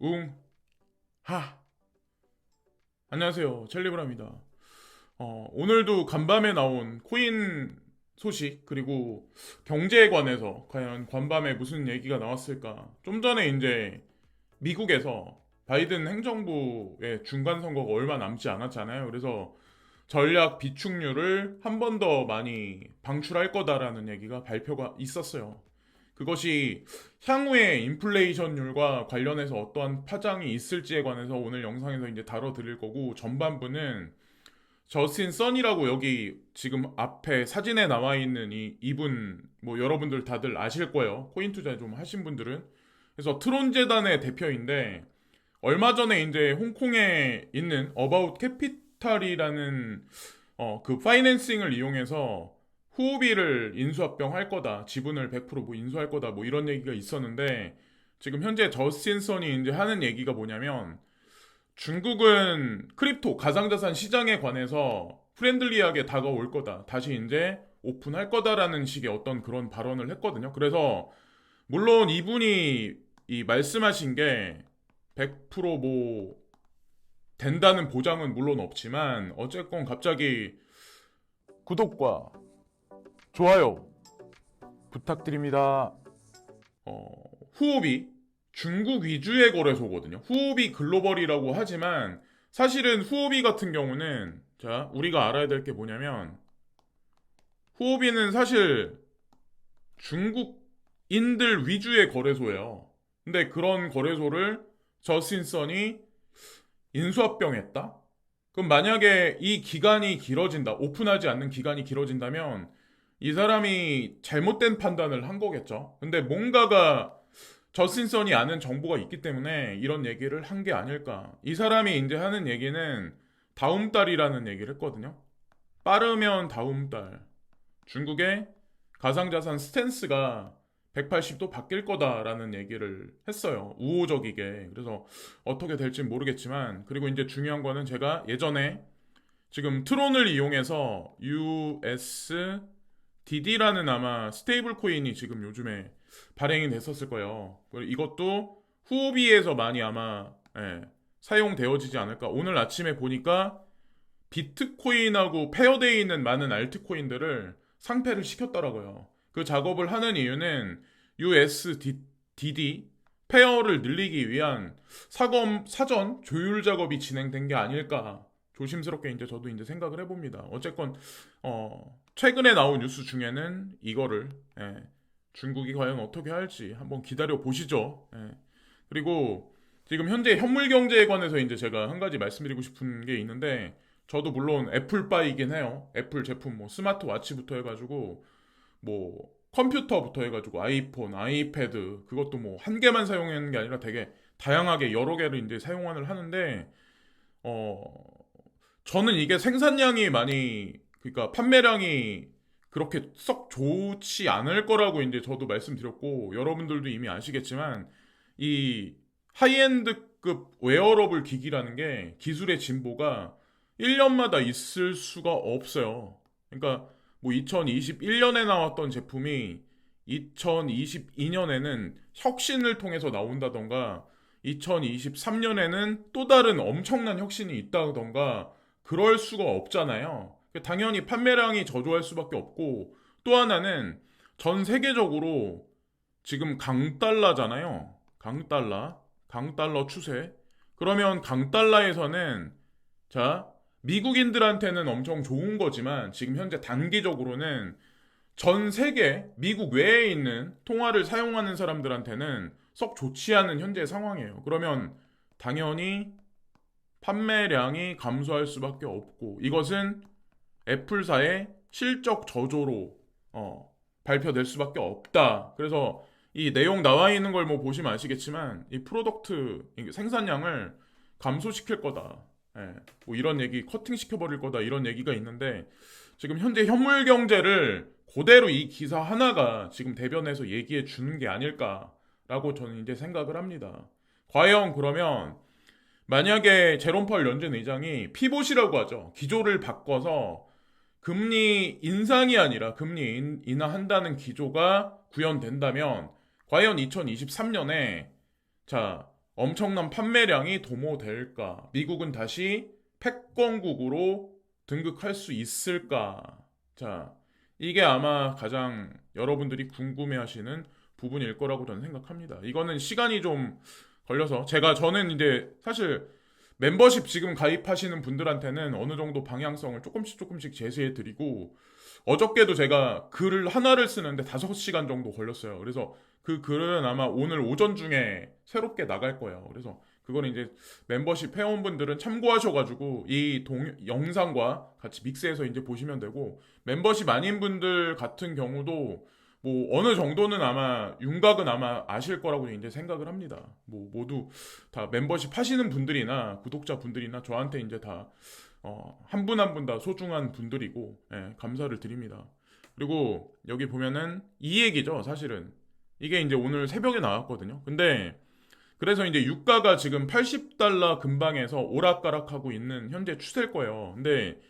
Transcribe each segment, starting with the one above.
웅, 하. 안녕하세요. 첼리브라입니다. 오늘도 간밤에 나온 코인 소식, 그리고 경제에 관해서 과연 간밤에 무슨 얘기가 나왔을까? 좀 전에 이제 미국에서 바이든 행정부의 중간 선거가 얼마 남지 않았잖아요. 그래서 전략 비축률을 한 번 더 많이 방출할 거다라는 얘기가 발표가 있었어요. 그것이 향후에 인플레이션율과 관련해서 어떠한 파장이 있을지에 관해서 오늘 영상에서 이제 다뤄드릴 거고, 전반부는 저스틴 선이라고 여기 지금 앞에 사진에 나와 있는 이분, 뭐 여러분들 다들 아실 거예요. 코인 투자 좀 하신 분들은. 그래서 트론 재단의 대표인데, 얼마 전에 이제 홍콩에 있는 어바웃 캐피탈이라는 그 파이낸싱을 이용해서 후오비를 인수합병할 거다, 지분을 100%뭐 인수할 거다, 뭐 이런 얘기가 있었는데, 지금 현재 저스틴 선이 이제 하는 얘기가 뭐냐면, 중국은 크립토 가상자산 시장에 관해서 프렌들리하게 다가올 거다, 다시 이제 오픈할 거다라는 식의 어떤 그런 발언을 했거든요. 그래서 물론 이분이 이 말씀하신 게 100%뭐 된다는 보장은 물론 없지만, 어쨌건 갑자기 구독과 좋아요 부탁드립니다. 후오비 중국 위주의 거래소거든요. 후오비 글로벌이라고 하지만 사실은 후오비 같은 경우는, 자, 우리가 알아야 될 게 뭐냐면, 후오비는 사실 중국인들 위주의 거래소예요. 근데 그런 거래소를 저스틴선이 인수합병했다? 그럼 만약에 이 기간이 길어진다, 오픈하지 않는 기간이 길어진다면 이 사람이 잘못된 판단을 한 거겠죠. 근데 뭔가가 저스틴선이 아는 정보가 있기 때문에 이런 얘기를 한 게 아닐까. 이 사람이 이제 하는 얘기는 다음 달이라는 얘기를 했거든요. 빠르면 다음 달. 중국의 가상자산 스탠스가 180도 바뀔 거다라는 얘기를 했어요. 우호적이게. 그래서 어떻게 될지 모르겠지만, 그리고 이제 중요한 거는 제가 예전에 지금 트론을 이용해서 USDD라는 아마 스테이블 코인이 지금 요즘에 발행이 됐었을 거예요. 이것도 후오비에서 많이 아마 사용되어지지 않을까. 오늘 아침에 보니까 비트코인하고 페어되어 있는 많은 알트코인들을 상패를 시켰더라고요. 그 작업을 하는 이유는 USDD 페어를 늘리기 위한 사전 조율 작업이 진행된 게 아닐까, 조심스럽게 이제 저도 이제 생각을 해봅니다. 어쨌건 최근에 나온 뉴스 중에는 이거를, 중국이 과연 어떻게 할지 한번 기다려 보시죠. 그리고 지금 현재 현물 경제에 관해서 이제 제가 한 가지 말씀드리고 싶은 게 있는데, 저도 물론 애플바이긴 해요. 애플 제품 뭐 스마트워치부터 해가지고 뭐 컴퓨터부터 해가지고 아이폰, 아이패드, 그것도 뭐 한 개만 사용하는 게 아니라 되게 다양하게 여러 개를 이제 사용을 하는데, 어 저는 이게 생산량이 많이, 그러니까 판매량이 그렇게 썩 좋지 않을 거라고 이제 저도 말씀드렸고, 여러분들도 이미 아시겠지만 이 하이엔드급 웨어러블 기기라는 게 기술의 진보가 1년마다 있을 수가 없어요. 그러니까 뭐 2021년에 나왔던 제품이 2022년에는 혁신을 통해서 나온다던가, 2023년에는 또 다른 엄청난 혁신이 있다던가, 그럴 수가 없잖아요. 당연히 판매량이 저조할 수밖에 없고, 또 하나는 전 세계적으로 지금 강달러잖아요. 강달러 추세. 그러면 강달러에서는, 자, 미국인들한테는 엄청 좋은 거지만 지금 현재 단기적으로는 전 세계 미국 외에 있는 통화를 사용하는 사람들한테는 썩 좋지 않은 현재 상황이에요. 그러면 당연히 판매량이 감소할 수밖에 없고, 이것은 애플사의 실적 저조로 발표될 수밖에 없다. 그래서 이 내용 나와 있는 걸 뭐 보시면 아시겠지만, 이 프로덕트 생산량을 감소시킬 거다. 뭐 이런 얘기, 커팅 시켜버릴 거다, 이런 얘기가 있는데, 지금 현재 현물 경제를 그대로 이 기사 하나가 지금 대변해서 얘기해 주는 게 아닐까라고 저는 이제 생각을 합니다. 과연 그러면 만약에 제롬 펄 연준 의장이 피봇이라고 하죠, 기조를 바꿔서 금리 인상이 아니라 금리 인하한다는 기조가 구현된다면, 과연 2023년에, 자, 엄청난 판매량이 도모될까? 미국은 다시 패권국으로 등극할 수 있을까? 자, 이게 아마 가장 여러분들이 궁금해하시는 부분일 거라고 저는 생각합니다. 이거는 시간이 좀 걸려서 저는 이제 사실 멤버십 지금 가입하시는 분들한테는 어느 정도 방향성을 조금씩 제시해 드리고, 어저께도 제가 글을 하나를 쓰는데 5시간 정도 걸렸어요. 그래서 그 글은 아마 오늘 오전 중에 새롭게 나갈 거예요. 그래서 그거는 이제 멤버십 회원분들은 참고하셔가지고 이 영상과 같이 믹스해서 이제 보시면 되고, 멤버십 아닌 분들 같은 경우도 뭐 어느 정도는 아마 윤곽은 아마 아실 거라고 이제 생각을 합니다. 뭐 모두 다 멤버십 하시는 분들이나 구독자 분들이나 저한테 이제 다 한 분 한 분 다 소중한 분들이고, 예, 감사를 드립니다. 그리고 여기 보면은 이 얘기죠, 사실은. 이게 이제 오늘 새벽에 나왔거든요. 근데 그래서 이제 유가가 지금 80달러 근방에서 오락가락하고 있는 현재 추세일 거예요. 근데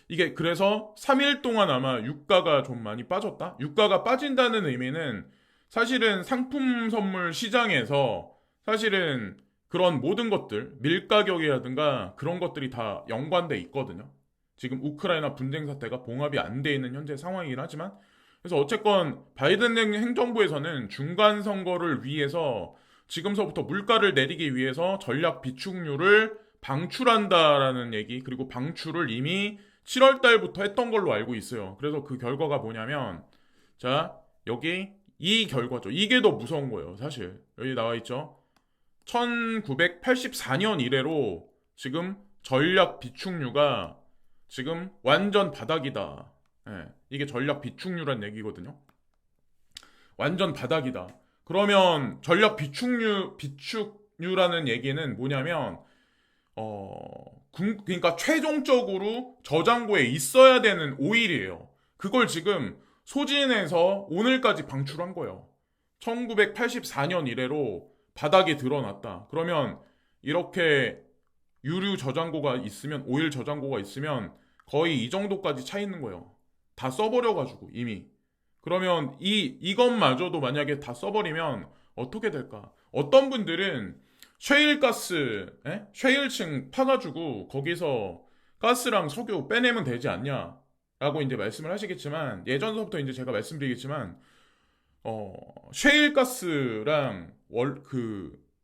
이게 그래서 3일 동안 아마 유가가 좀 많이 빠졌다? 유가가 빠진다는 의미는 사실은 상품 선물 시장에서 사실은 그런 모든 것들, 밀 가격이라든가 그런 것들이 다 연관돼 있거든요. 지금 우크라이나 분쟁 사태가 봉합이 안 돼 있는 현재 상황이긴 하지만, 그래서 어쨌건 바이든 행정부에서는 중간 선거를 위해서 지금서부터 물가를 내리기 위해서 전략 비축률을 방출한다라는 얘기, 그리고 방출을 이미 7월 달부터 했던 걸로 알고 있어요. 그래서 그 결과가 뭐냐면, 자, 여기 이 결과죠. 이게 더 무서운 거예요, 사실. 여기 나와 있죠. 1984년 이래로 지금 전략 비축률가 지금 완전 바닥이다. 예, 이게 전략 비축률이란 얘기거든요. 완전 바닥이다. 그러면 전략 비축률이라는 얘기는 뭐냐면, 그러니까 최종적으로 저장고에 있어야 되는 오일이에요. 그걸 지금 소진해서 오늘까지 방출한 거예요. 1984년 이래로 바닥이 드러났다. 그러면 이렇게 유류 저장고가 있으면, 오일 저장고가 있으면 거의 이 정도까지 차 있는 거예요. 다 써버려가지고 이미. 그러면 이것마저도 만약에 다 써버리면 어떻게 될까? 어떤 분들은 셰일가스, 셰일층 파가지고 거기서 가스랑 석유 빼내면 되지 않냐? 라고 이제 말씀을 하시겠지만, 예전서부터 이제 제가 말씀드리겠지만, 셰일가스랑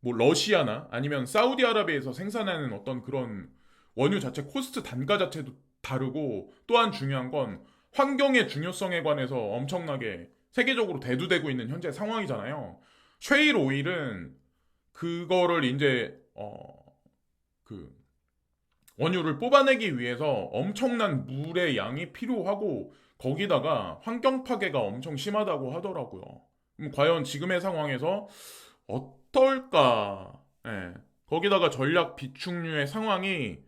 뭐 러시아나 아니면 사우디아라비아에서 생산하는 어떤 그런 원유 자체 코스트 단가 자체도 다르고, 또한 중요한 건 환경의 중요성에 관해서 엄청나게 세계적으로 대두되고 있는 현재 상황이잖아요. 쉐일 오일은 그거를 이제 그 원유를 뽑아내기 위해서 엄청난 물의 양이 필요하고, 거기다가 환경 파괴가 엄청 심하다고 하더라고요. 그럼 과연 지금의 상황에서 어떨까? 예. 거기다가 전략 비축류의 상황이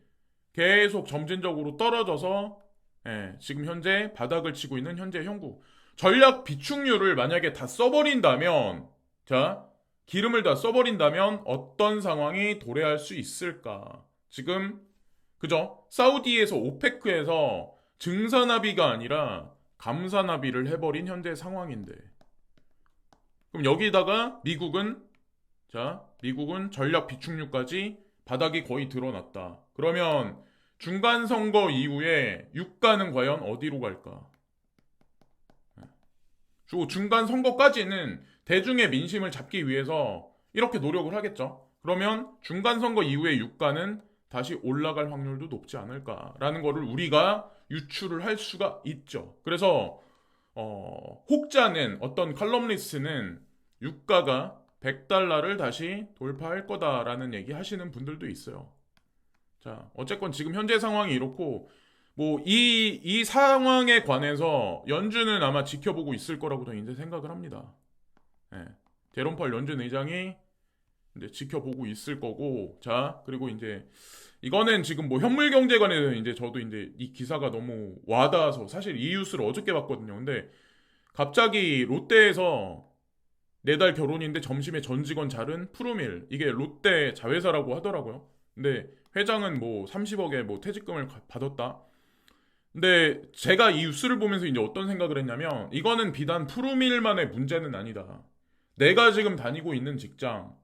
계속 점진적으로 떨어져서, 예, 지금 현재 바닥을 치고 있는 현재 형국. 전략 비축류를 만약에 다 써버린다면, 자, 기름을 다 써버린다면 어떤 상황이 도래할 수 있을까? 지금, 그죠? 사우디에서 오페크에서 증산합의가 아니라 감산합의를 해버린 현재 상황인데. 그럼 여기다가 미국은 전략 비축류까지 바닥이 거의 드러났다. 그러면 중간 선거 이후에 유가는 과연 어디로 갈까? 중간 선거까지는 대중의 민심을 잡기 위해서 이렇게 노력을 하겠죠. 그러면 중간 선거 이후에 유가는 다시 올라갈 확률도 높지 않을까라는 거를 우리가 유추를 할 수가 있죠. 그래서 혹자는, 어떤 칼럼니스트는 유가가 100달러를 다시 돌파할 거다라는 얘기 하시는 분들도 있어요. 자, 어쨌건 지금 현재 상황이 이렇고, 뭐 이 상황에 관해서 연준은 아마 지켜보고 있을 거라고 저는 이제 생각을 합니다. 예. 제롬 펄 연준 의장이 이제 지켜보고 있을 거고, 자, 그리고 이제 이거는 지금 뭐 현물 경제관에서 이제 저도 이제 이 기사가 너무 와닿아서 사실 이 뉴스를 어저께 봤거든요. 근데 갑자기 롯데에서 내달 결혼인데 점심에 전 직원 자른 푸르밀, 이게 롯데 자회사라고 하더라고요. 근데 회장은 뭐 30억에 뭐 퇴직금을 받았다. 근데 제가 이 뉴스를 보면서 이제 어떤 생각을 했냐면, 이거는 비단 푸르밀만의 문제는 아니다. 내가 지금 다니고 있는 직장,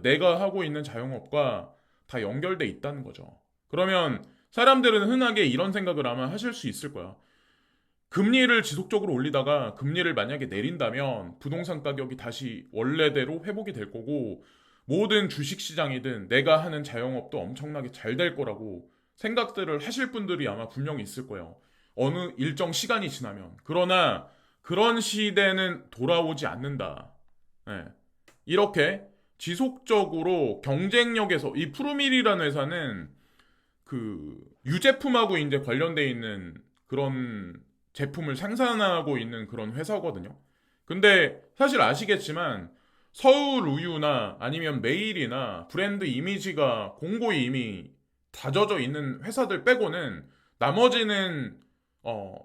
내가 하고 있는 자영업과 다 연결돼 있다는 거죠. 그러면 사람들은 흔하게 이런 생각을 아마 하실 수 있을 거야. 금리를 지속적으로 올리다가 금리를 만약에 내린다면 부동산 가격이 다시 원래대로 회복이 될 거고 모든 주식시장이든 내가 하는 자영업도 엄청나게 잘 될 거라고 생각들을 하실 분들이 아마 분명히 있을 거예요. 어느 일정 시간이 지나면. 그러나 그런 시대는 돌아오지 않는다. 예. 이렇게 지속적으로 경쟁력에서 이 푸르밀이라는 회사는 그 유제품하고 이제 관련돼 있는 그런 제품을 생산하고 있는 그런 회사거든요. 근데 사실 아시겠지만 서울 우유나 아니면 메일이나 브랜드 이미지가 공고히 이미 다져져 있는 회사들 빼고는 나머지는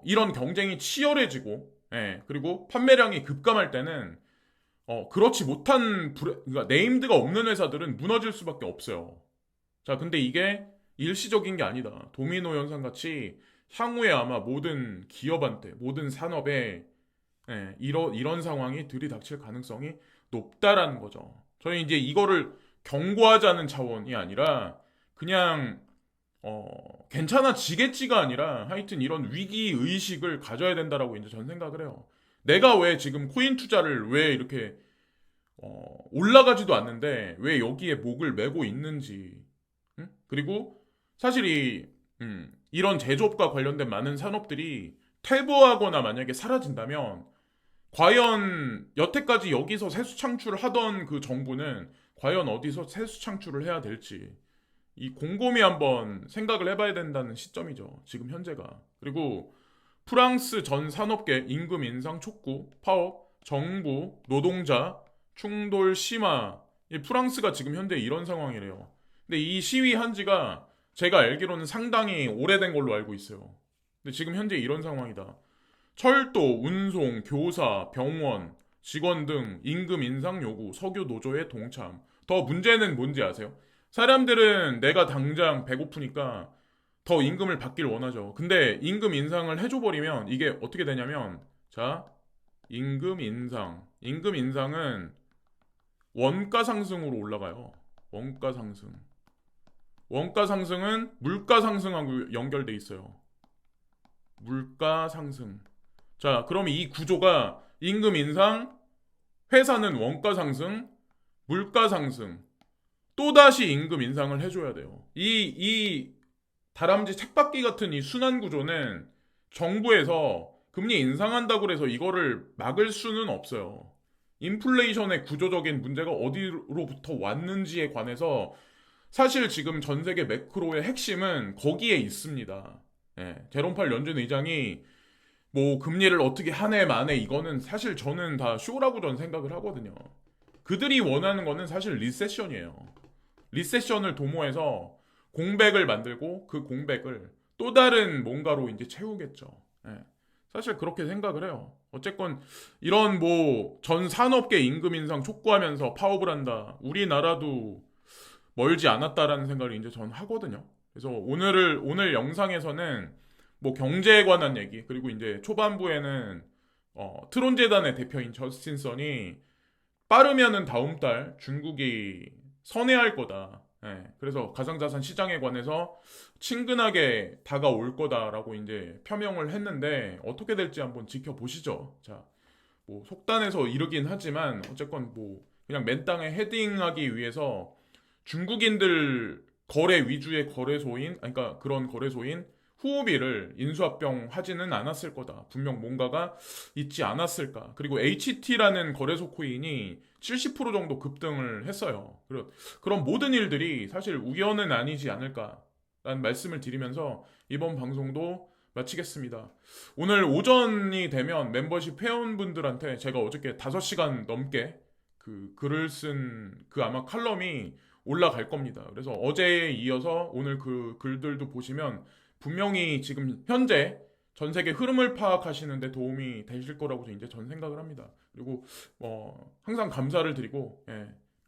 이런 경쟁이 치열해지고 그리고 판매량이 급감할 때는 그렇지 못한 그러니까 네임드가 없는 회사들은 무너질 수밖에 없어요. 자, 근데 이게 일시적인 게 아니다. 도미노 현상 같이 향후에 아마 모든 기업한테, 모든 산업에 이런 상황이 들이닥칠 가능성이 높다라는 거죠. 저희 이제 이거를 경고하자는 차원이 아니라 그냥 괜찮아지겠지가 아니라 하여튼 이런 위기 의식을 가져야 된다라고 이제 전 생각을 해요. 내가 왜 지금 코인 투자를 왜 이렇게 올라가지도 않는데 왜 여기에 목을 메고 있는지. 응? 그리고 사실 이런 제조업과 관련된 많은 산업들이 퇴보하거나 만약에 사라진다면 과연 여태까지 여기서 세수 창출을 하던 그 정부는 과연 어디서 세수 창출을 해야 될지 이 곰곰이 한번 생각을 해봐야 된다는 시점이죠. 지금 현재가. 그리고 프랑스 전 산업계 임금 인상 촉구, 파업, 정부, 노동자, 충돌 심화. 이 프랑스가 지금 현재 이런 상황이래요. 근데 이 시위 한 지가 제가 알기로는 상당히 오래된 걸로 알고 있어요. 근데 지금 현재 이런 상황이다. 철도, 운송, 교사, 병원, 직원 등 임금 인상 요구, 석유 노조의 동참. 더 문제는 뭔지 아세요? 사람들은 내가 당장 배고프니까 더 임금을 받길 원하죠. 근데 임금 인상을 해줘버리면 이게 어떻게 되냐면, 자, 임금 인상. 임금 인상은 원가 상승으로 올라가요. 원가 상승. 원가 상승은 물가 상승하고 연결돼 있어요. 물가 상승. 자, 그럼 이 구조가 임금 인상, 회사는 원가 상승, 물가 상승, 또다시 임금 인상을 해줘야 돼요. 이 다람쥐 책받기 같은 이 순환 구조는 정부에서 금리 인상한다고 해서 이거를 막을 수는 없어요. 인플레이션의 구조적인 문제가 어디로부터 왔는지에 관해서 사실 지금 전 세계 매크로의 핵심은 거기에 있습니다. 제롬 팔 연준 의장이 뭐 금리를 어떻게 한 해 만에 이거는 사실 저는 다 쇼라고 전 생각을 하거든요. 그들이 원하는 거는 사실 리세션이에요. 리세션을 도모해서 공백을 만들고 그 공백을 또 다른 뭔가로 이제 채우겠죠. 사실 그렇게 생각을 해요. 어쨌건 이런 뭐 전 산업계 임금 인상 촉구하면서 파업을 한다. 우리나라도 멀지 않았다라는 생각을 이제 전 하거든요. 그래서 오늘 영상에서는 뭐 경제에 관한 얘기 그리고 이제 초반부에는 트론 재단의 대표인 저스틴 선이 빠르면은 다음 달 중국이 선회할 거다. 그래서 가상자산 시장에 관해서 친근하게 다가올 거다라고 이제 표명을 했는데 어떻게 될지 한번 지켜보시죠. 자, 뭐 속단해서 이르긴 하지만 어쨌건 뭐 그냥 맨땅에 헤딩하기 위해서 중국인들 거래 위주의 거래소인, 아니, 그러니까 그런 거래소인 후오비를 인수합병 하지는 않았을 거다. 분명 뭔가가 있지 않았을까. 그리고 HT라는 거래소 코인이 70% 정도 급등을 했어요. 그런 모든 일들이 사실 우연은 아니지 않을까라는 말씀을 드리면서 이번 방송도 마치겠습니다. 오늘 오전이 되면 멤버십 회원분들한테 제가 어저께 5시간 넘게 그 글을 쓴 그 아마 칼럼이 올라갈 겁니다. 그래서 어제에 이어서 오늘 그 글들도 보시면 분명히 지금 현재 전 세계 흐름을 파악하시는데 도움이 되실 거라고 이제 전 생각을 합니다. 그리고 항상 감사를 드리고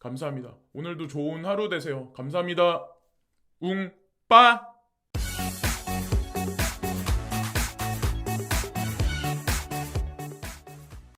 감사합니다. 오늘도 좋은 하루 되세요. 감사합니다. 웅빠